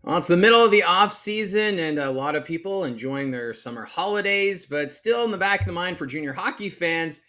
Well, it's the middle of the off season and a lot of people enjoying their summer holidays, but still in the back of the mind for junior hockey fans,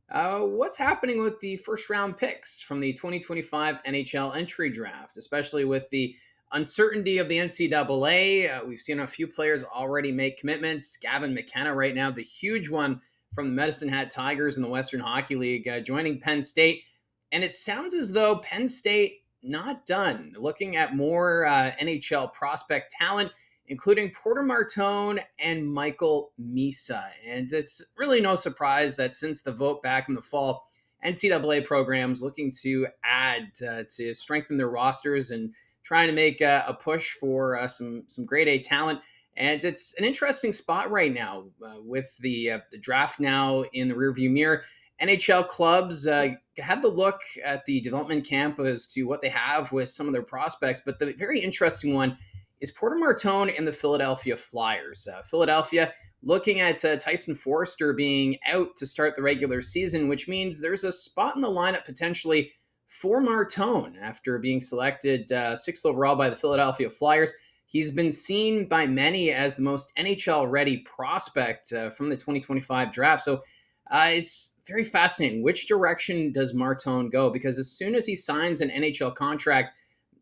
what's happening with the first round picks from the 2025 NHL entry draft, especially with the uncertainty of the NCAA? We've seen a few players already make commitments. Gavin McKenna, right now, the huge one from the Medicine Hat Tigers in the Western Hockey League, joining Penn State. And it sounds as though Penn State not done. Looking at more NHL prospect talent, including Porter Martone and Michael Misa. And it's really no surprise that since the vote back in the fall, NCAA programs looking to add to strengthen their rosters and trying to make a push for some grade A talent. And it's an interesting spot right now with the draft now in the rearview mirror. NHL clubs had the look at the development camp as to what they have with some of their prospects, but the very interesting one is Porter Martone and the Philadelphia Flyers. Philadelphia looking at Tyson Forster being out to start the regular season, which means there's a spot in the lineup potentially for Martone after being selected sixth overall by the Philadelphia Flyers. He's been seen by many as the most NHL ready prospect from the 2025 draft. So it's very fascinating. Which direction does Martone go? Because as soon as he signs an NHL contract,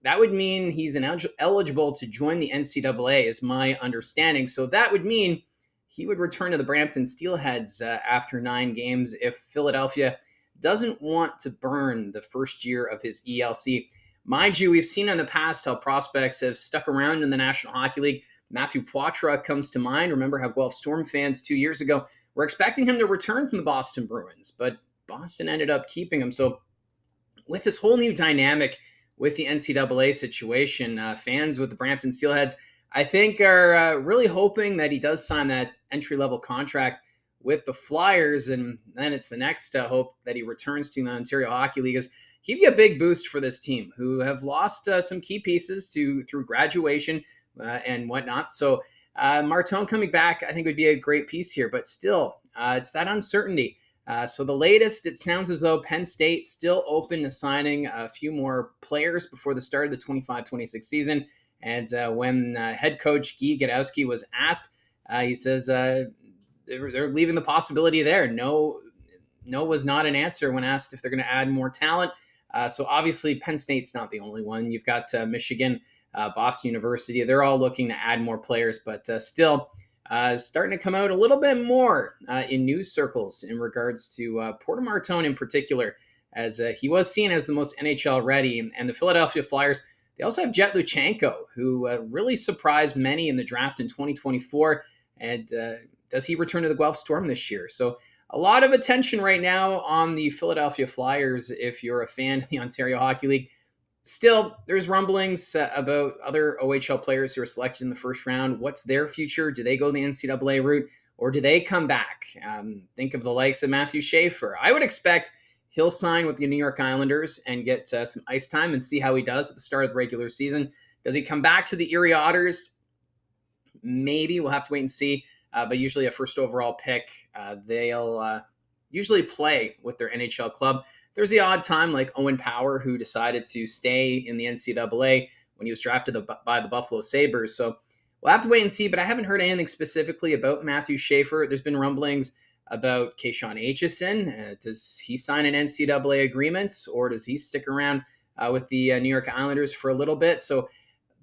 that would mean he's eligible to join the NCAA, is my understanding. So that would mean he would return to the Brampton Steelheads after 9 games if Philadelphia doesn't want to burn the first year of his ELC. Mind you, we've seen in the past how prospects have stuck around in the National Hockey League. Matthew Poitras comes to mind. Remember how Guelph Storm fans 2 years ago were expecting him to return from the Boston Bruins, but Boston ended up keeping him. So with this whole new dynamic with the NCAA situation, fans with the Brampton Steelheads, I think, are really hoping that he does sign that entry-level contract with the Flyers, and then it's the next hope that he returns to the Ontario Hockey League. He'd be a big boost for this team, who have lost some key pieces through graduation and whatnot. So Martone coming back, I think, would be a great piece here. But still, it's that uncertainty. So the latest, it sounds as though Penn State still open to signing a few more players before the start of the 25-26 season. And when head coach Guy Gadowski was asked, he says they're leaving the possibility there. No was not an answer when asked if they're going to add more talent. So obviously Penn State's not the only one. You've got Michigan, Boston University. They're all looking to add more players, but still starting to come out a little bit more in news circles in regards to Porter Martone in particular, as he was seen as the most NHL ready. And the Philadelphia Flyers, they also have Jet Luchenko, who really surprised many in the draft in 2024. And does he return to the Guelph Storm this year? So a lot of attention right now on the Philadelphia Flyers if you're a fan of the Ontario Hockey League. Still, there's rumblings about other OHL players who are selected in the first round. What's their future? Do they go the NCAA route, or do they come back? Think of the likes of Matthew Schaefer. I would expect he'll sign with the New York Islanders and get some ice time and see how he does at the start of the regular season. Does he come back to the Erie Otters? Maybe. We'll have to wait and see. But usually a first overall pick, they'll usually play with their NHL club. There's the odd time like Owen Power, who decided to stay in the NCAA when he was drafted by the Buffalo Sabres. So we'll have to wait and see, but I haven't heard anything specifically about Matthew Schaefer. There's been rumblings about Kayshawn Aitchison. Does he sign an NCAA agreement, or does he stick around with the New York Islanders for a little bit? So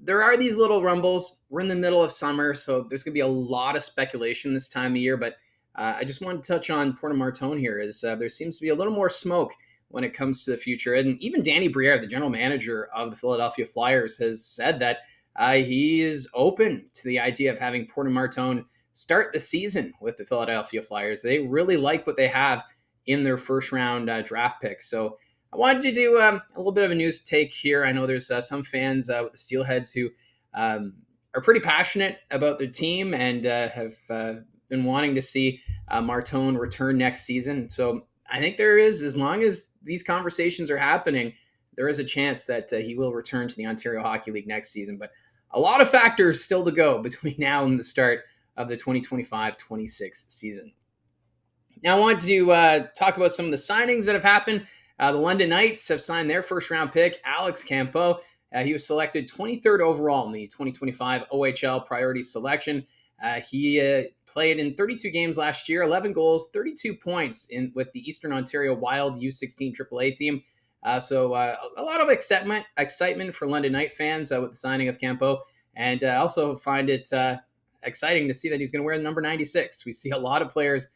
there are these little rumbles. We're in the middle of summer, so there's going to be a lot of speculation this time of year, but I just wanted to touch on Porter Martone here, as there seems to be a little more smoke when it comes to the future. And even Danny Briere, the general manager of the Philadelphia Flyers, has said that he is open to the idea of having Porter Martone start the season with the Philadelphia Flyers. They really like what they have in their first round draft pick. So I wanted to do a little bit of a news take here. I know there's some fans with the Steelheads who are pretty passionate about their team and have been wanting to see Martone return next season. So I think there is, as long as these conversations are happening, there is a chance that he will return to the Ontario Hockey League next season. But a lot of factors still to go between now and the start of the 2025-26 season. Now I want to talk about some of the signings that have happened. The London Knights have signed their first round pick, Alex Campeau, He was selected 23rd overall in the 2025 OHL priority selection. He played in 32 games last year, 11 goals, 32 points with the Eastern Ontario Wild U16 AAA team. So a lot of excitement for London Knight fans with the signing of Campeau. And I also find it exciting to see that he's going to wear the number 96. We see a lot of players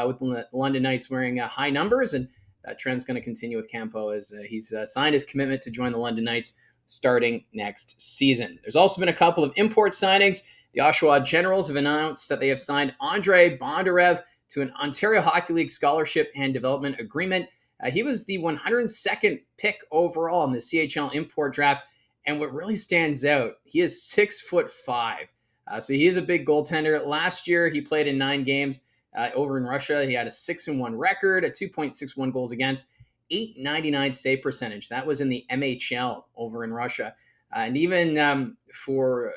with the London Knights wearing high numbers, and that trend's going to continue with Campeau as he's signed his commitment to join the London Knights starting next season. There's also been a couple of import signings. The Oshawa Generals have announced that they have signed Andrei Bondarev to an Ontario Hockey League scholarship and development agreement. He was the 102nd pick overall in the CHL import draft. And what really stands out, he is 6'5". So he is a big goaltender. Last year, he played in 9 games over in Russia. He had a 6-1 record, a 2.61 goals against, .899 save percentage. That was in the MHL over in Russia. And even for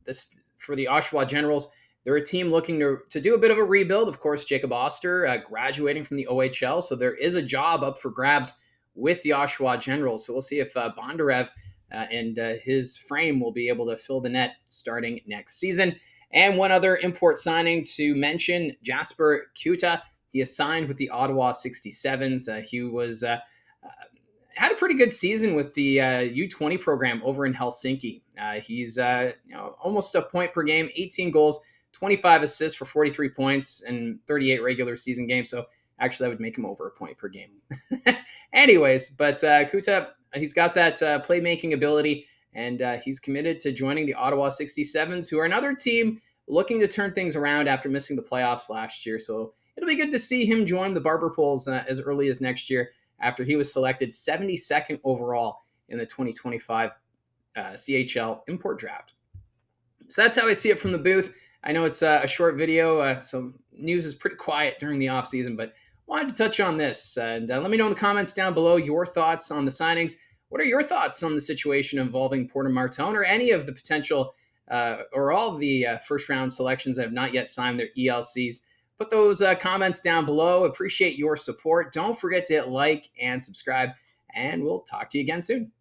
the Oshawa Generals, they're a team looking to do a bit of a rebuild. Of course, Jacob Oster graduating from the OHL. So there is a job up for grabs with the Oshawa Generals. So we'll see if Bondarev and his frame will be able to fill the net starting next season. And one other import signing to mention, Jasper Kuhta. He is signed with the Ottawa 67's. He was had a pretty good season with the U20 program over in Helsinki. He's almost a point per game, 18 goals, 25 assists for 43 points and 38 regular season games. So actually, that would make him over a point per game. Anyways, but Kuhta, he's got that playmaking ability, and he's committed to joining the Ottawa 67's, who are another team looking to turn things around after missing the playoffs last year. So it'll be good to see him join the Barber Poles as early as next year after he was selected 72nd overall in the 2025 CHL import draft. So that's how I see it from the booth. I know it's a short video, so news is pretty quiet during the offseason, but wanted to touch on this. And let me know in the comments down below your thoughts on the signings. What are your thoughts on the situation involving Porter Martone or any of the potential or all of the first-round selections that have not yet signed their ELCs? Put those comments down below. Appreciate your support. Don't forget to hit like and subscribe, and we'll talk to you again soon.